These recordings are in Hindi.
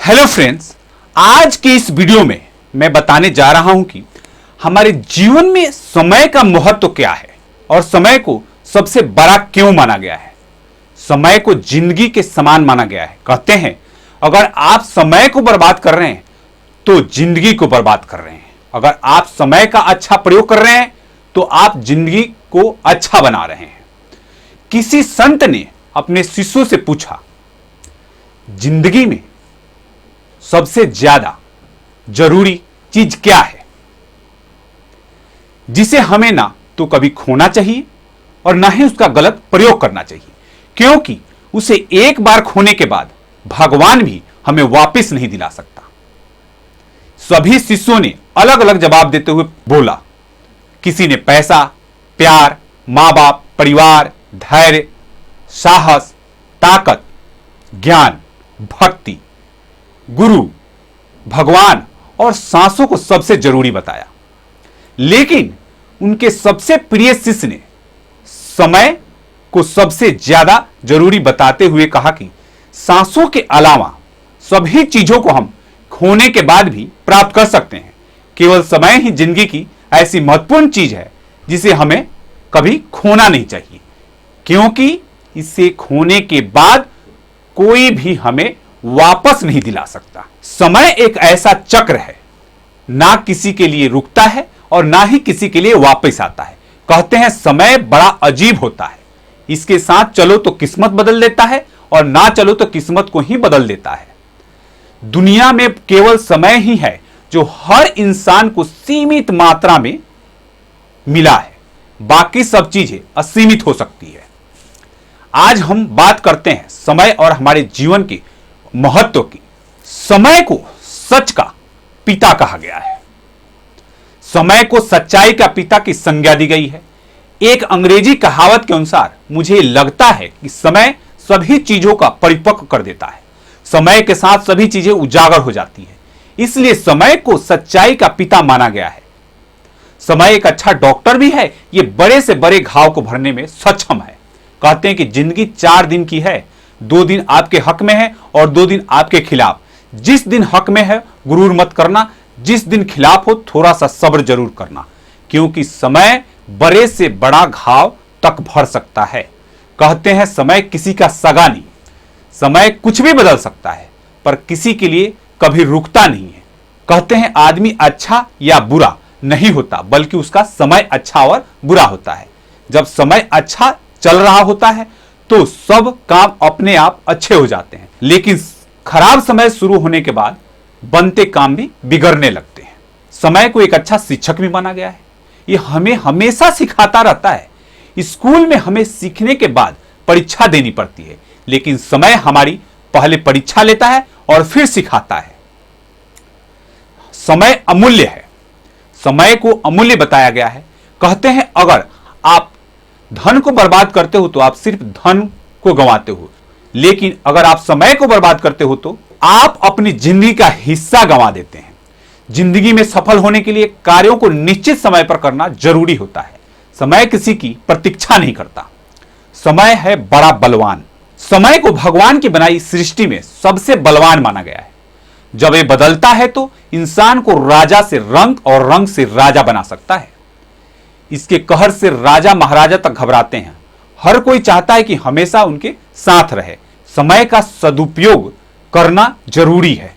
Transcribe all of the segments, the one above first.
हेलो फ्रेंड्स, आज के इस वीडियो में मैं बताने जा रहा हूं कि हमारे जीवन में समय का महत्व क्या है और समय को सबसे बड़ा क्यों माना गया है। समय को जिंदगी के समान माना गया है। कहते हैं अगर आप समय को बर्बाद कर रहे हैं तो जिंदगी को बर्बाद कर रहे हैं। अगर आप समय का अच्छा प्रयोग कर रहे हैं तो आप जिंदगी को अच्छा बना रहे हैं। किसी संत ने अपने शिष्यों से पूछा, जिंदगी में सबसे ज्यादा जरूरी चीज क्या है जिसे हमें ना तो कभी खोना चाहिए और ना ही उसका गलत प्रयोग करना चाहिए, क्योंकि उसे एक बार खोने के बाद भगवान भी हमें वापस नहीं दिला सकता। सभी शिष्यों ने अलग अलग जवाब देते हुए बोला। किसी ने पैसा, प्यार, मां बाप, परिवार, धैर्य, साहस, ताकत, ज्ञान, भक्ति, गुरु, भगवान और सांसों को सबसे जरूरी बताया। लेकिन उनके सबसे प्रिय शिष्य ने समय को सबसे ज्यादा जरूरी बताते हुए कहा कि सांसों के अलावा सभी चीजों को हम खोने के बाद भी प्राप्त कर सकते हैं। केवल समय ही जिंदगी की ऐसी महत्वपूर्ण चीज है जिसे हमें कभी खोना नहीं चाहिए, क्योंकि इसे खोने के बाद कोई भी हमें वापस नहीं दिला सकता। समय एक ऐसा चक्र है, ना किसी के लिए रुकता है और ना ही किसी के लिए वापस आता है। कहते हैं समय बड़ा अजीब होता है, इसके साथ चलो तो किस्मत बदल देता है और ना चलो तो किस्मत को ही बदल देता है। दुनिया में केवल समय ही है जो हर इंसान को सीमित मात्रा में मिला है, बाकी सब चीजें असीमित हो सकती है। आज हम बात करते हैं समय और हमारे जीवन के महत्व की। समय को सच का पिता कहा गया है। समय को सच्चाई का पिता की संज्ञा दी गई है। एक अंग्रेजी कहावत के अनुसार मुझे लगता है कि समय सभी चीजों का परिपक्व कर देता है। समय के साथ सभी चीजें उजागर हो जाती है, इसलिए समय को सच्चाई का पिता माना गया है। समय एक अच्छा डॉक्टर भी है। ये बड़े से बड़े घाव को भरने में सक्षम है। कहते हैं कि जिंदगी 4 दिन की है, 2 दिन आपके हक में है और 2 दिन आपके खिलाफ। जिस दिन हक में है गुरूर मत करना, जिस दिन खिलाफ हो थोड़ा सा सब्र जरूर करना, क्योंकि समय बड़े से बड़ा घाव तक भर सकता है। कहते हैं समय किसी का सगा नहीं। समय कुछ भी बदल सकता है पर किसी के लिए कभी रुकता नहीं है। कहते हैं आदमी अच्छा या बुरा नहीं होता, बल्कि उसका समय अच्छा और बुरा होता है। जब समय अच्छा चल रहा होता है तो सब काम अपने आप अच्छे हो जाते हैं, लेकिन खराब समय शुरू होने के बाद बनते काम भी बिगड़ने लगते हैं। समय को एक अच्छा शिक्षक भी माना गया है। यह हमें हमेशा सिखाता रहता है। स्कूल में हमें सीखने के बाद परीक्षा देनी पड़ती है, लेकिन समय हमारी पहले परीक्षा लेता है और फिर सिखाता है। समय अमूल्य है। समय को अमूल्य बताया गया है। कहते हैं अगर आप धन को बर्बाद करते हो तो आप सिर्फ धन को गंवाते हो, लेकिन अगर आप समय को बर्बाद करते हो तो आप अपनी जिंदगी का हिस्सा गंवा देते हैं। जिंदगी में सफल होने के लिए कार्यों को निश्चित समय पर करना जरूरी होता है। समय किसी की प्रतीक्षा नहीं करता। समय है बड़ा बलवान। समय को भगवान की बनाई सृष्टि में सबसे बलवान माना गया है। जब ये बदलता है तो इंसान को राजा से रंक और रंक से राजा बना सकता है। इसके कहर से राजा महाराजा तक घबराते हैं। हर कोई चाहता है कि हमेशा उनके साथ रहे। समय का सदुपयोग करना जरूरी है।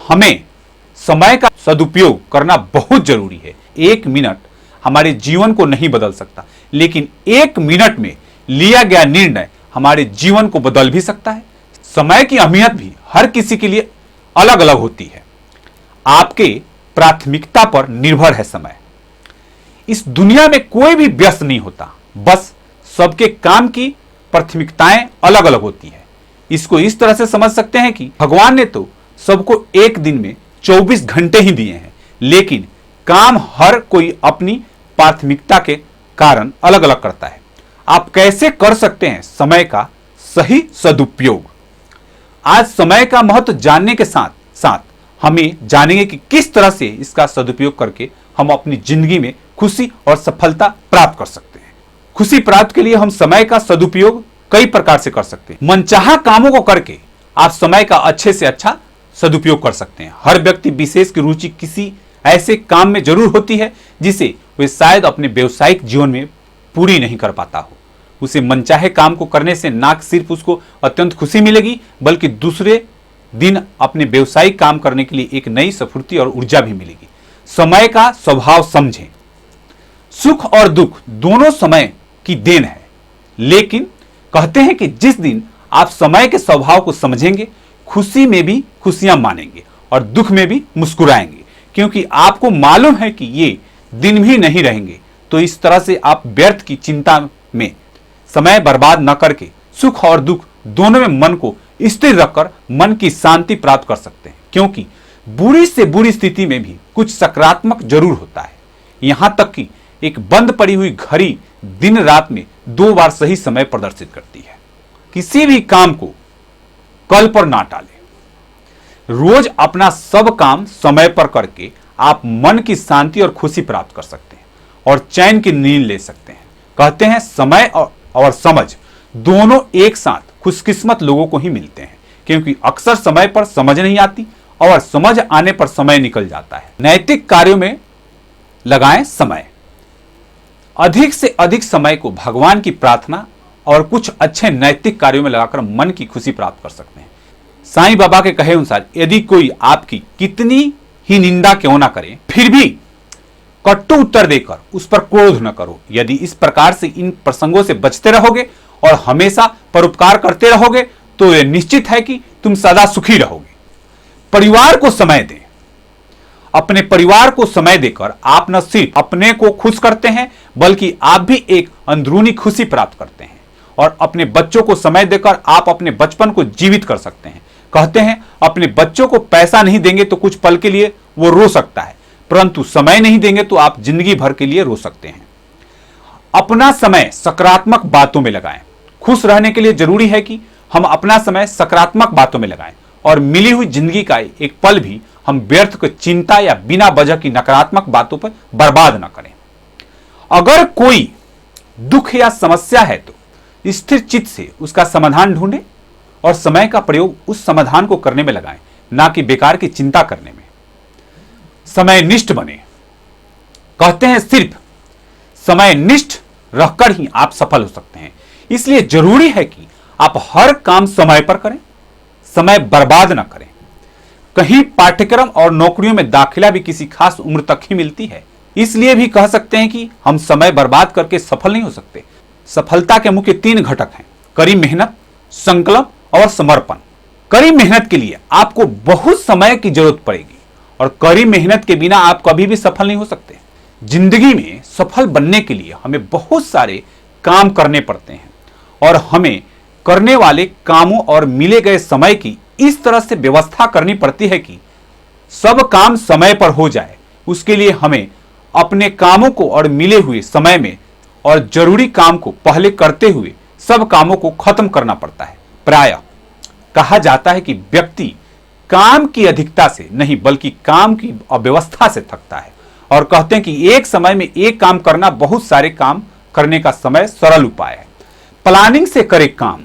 हमें समय का सदुपयोग करना बहुत जरूरी है। 1 मिनट हमारे जीवन को नहीं बदल सकता, लेकिन 1 मिनट में लिया गया निर्णय हमारे जीवन को बदल भी सकता है। समय की अहमियत भी हर किसी के लिए अलग अलग होती है। आपके प्राथमिकता पर निर्भर है समय। इस दुनिया में कोई भी व्यस्त नहीं होता, बस सबके काम की प्राथमिकताएं अलग अलग होती है। इसको इस तरह से समझ सकते हैं कि भगवान ने तो सबको एक दिन में 24 घंटे ही दिए हैं, लेकिन काम हर कोई अपनी प्राथमिकता के कारण अलग अलग करता है। आप कैसे कर सकते हैं समय का सही सदुपयोग? आज समय का महत्व जानने के साथ साथ हमें जानेंगे कि किस तरह से इसका सदुपयोग करके हम अपनी जिंदगी में खुशी और सफलता प्राप्त कर सकते हैं। खुशी प्राप्त के लिए हम समय का सदुपयोग कई प्रकार से कर सकते हैं। मनचाहा कामों को करके आप समय का अच्छे से अच्छा सदुपयोग कर सकते हैं। हर व्यक्ति विशेष की रुचि किसी ऐसे काम में जरूर होती है जिसे वे शायद अपने व्यवसायिक जीवन में पूरी नहीं कर पाता हो। उसे मनचाहे काम को करने से ना सिर्फ उसको अत्यंत खुशी मिलेगी, बल्कि दूसरे दिन अपने व्यवसायिक काम करने के लिए एक नई स्फूर्ति और ऊर्जा भी मिलेगी। समय का स्वभाव समझें। सुख और दुख दोनों समय की देन है, लेकिन कहते हैं कि जिस दिन आप समय के स्वभाव को समझेंगे, खुशी में भी खुशियां मानेंगे और दुख में भी मुस्कुराएंगे, क्योंकि आपको मालूम है कि ये दिन भी नहीं रहेंगे। तो इस तरह से आप व्यर्थ की चिंता में समय बर्बाद न करके सुख और दुख दोनों में मन को स्थिर रखकर मन की शांति प्राप्त कर सकते हैं, क्योंकि बुरी से बुरी स्थिति में भी कुछ सकारात्मक जरूर होता है। यहां तक कि एक बंद पड़ी हुई घड़ी दिन रात में 2 बार सही समय प्रदर्शित करती है। किसी भी काम को कल पर ना टालें। रोज अपना सब काम समय पर करके आप मन की शांति और खुशी प्राप्त कर सकते हैं और चैन की नींद ले सकते हैं। कहते हैं समय और समझ दोनों एक साथ खुशकिस्मत लोगों को ही मिलते हैं, क्योंकि अक्सर समय पर समझ नहीं आती और समझ आने पर समय निकल जाता है। नैतिक कार्यों में लगाएं समय। अधिक से अधिक समय को भगवान की प्रार्थना और कुछ अच्छे नैतिक कार्यों में लगाकर मन की खुशी प्राप्त कर सकते हैं। साईं बाबा के कहे अनुसार यदि कोई आपकी कितनी ही निंदा क्यों ना करे, फिर भी कट्टु उत्तर देकर उस पर क्रोध न करो। यदि इस प्रकार से इन प्रसंगों से बचते रहोगे और हमेशा परोपकार करते रहोगे तो यह निश्चित है कि तुम सदा सुखी रहोगे। परिवार को समय दें। अपने परिवार को समय देकर आप न सिर्फ अपने को खुश करते हैं, बल्कि आप भी एक अंदरूनी खुशी प्राप्त करते हैं। और अपने बच्चों को समय देकर आप अपने बचपन को जीवित कर सकते हैं। कहते हैं अपने बच्चों को पैसा नहीं देंगे तो कुछ पल के लिए वो रो सकता है, परंतु समय नहीं देंगे तो आप जिंदगी भर के लिए रो सकते हैं। अपना समय सकारात्मक बातों में लगाएं। खुश रहने के लिए जरूरी है कि हम अपना समय सकारात्मक बातों में लगाएं और मिली हुई जिंदगी का एक पल भी हम व्यर्थ को चिंता या बिना वजह की नकारात्मक बातों पर बर्बाद न करें। अगर कोई दुख या समस्या है तो स्थिर चित्त से उसका समाधान ढूंढें और समय का प्रयोग उस समाधान को करने में लगाएं, ना कि बेकार की चिंता करने में। समयनिष्ठ बने। कहते हैं सिर्फ समयनिष्ठ रहकर ही आप सफल हो सकते हैं। इसलिए जरूरी है कि आप हर काम समय पर करें, समय बर्बाद ना करें। कहीं पाठ्यक्रम और नौकरियों में दाखिला भी किसी खास उम्र तक ही मिलती है, इसलिए भी कह सकते हैं कि हम समय बर्बाद करके सफल नहीं हो सकते। सफलता के मुख्य 3 घटक हैं: कड़ी मेहनत, संकल्प और समर्पण। कड़ी मेहनत के लिए आपको बहुत समय की जरूरत पड़ेगी और कड़ी मेहनत के बिना आप कभी भी सफल नहीं हो सकते। जिंदगी में सफल बनने के लिए हमें बहुत सारे काम करने पड़ते हैं और हमें करने वाले कामों और मिले गए समय की इस तरह से व्यवस्था करनी पड़ती है कि सब काम समय पर हो जाए। उसके लिए हमें अपने कामों को और मिले हुए समय में और जरूरी काम को पहले करते हुए सब कामों को खत्म करना पड़ता है। प्रायः कहा जाता है कि व्यक्ति काम की अधिकता से नहीं बल्कि काम की अव्यवस्था से थकता है, और कहते हैं कि एक समय में एक काम करना बहुत सारे काम करने का समय सरल उपाय है। प्लानिंग से करे काम।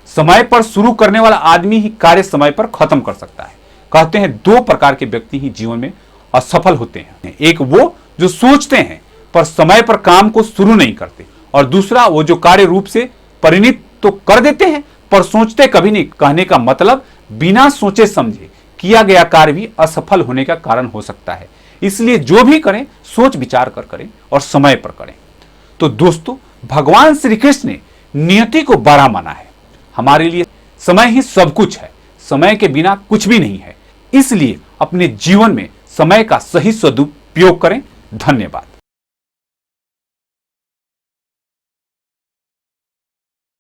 समय पर शुरू करने वाला आदमी ही कार्य समय पर खत्म कर सकता है। कहते हैं 2 प्रकार के व्यक्ति ही जीवन में असफल होते हैं। एक वो जो सोचते हैं पर समय पर काम को शुरू नहीं करते, और दूसरा वो जो कार्य रूप से परिणित तो कर देते हैं पर सोचते कभी नहीं। कहने का मतलब बिना सोचे समझे किया गया कार्य भी असफल होने का कारण हो सकता है। इसलिए जो भी करें सोच विचार कर करें और समय पर करें। तो दोस्तों, भगवान श्री कृष्ण ने नियति को बड़ा माना है। हमारे लिए समय ही सब कुछ है, समय के बिना कुछ भी नहीं है। इसलिए अपने जीवन में समय का सही सदुपयोग करें। धन्यवाद।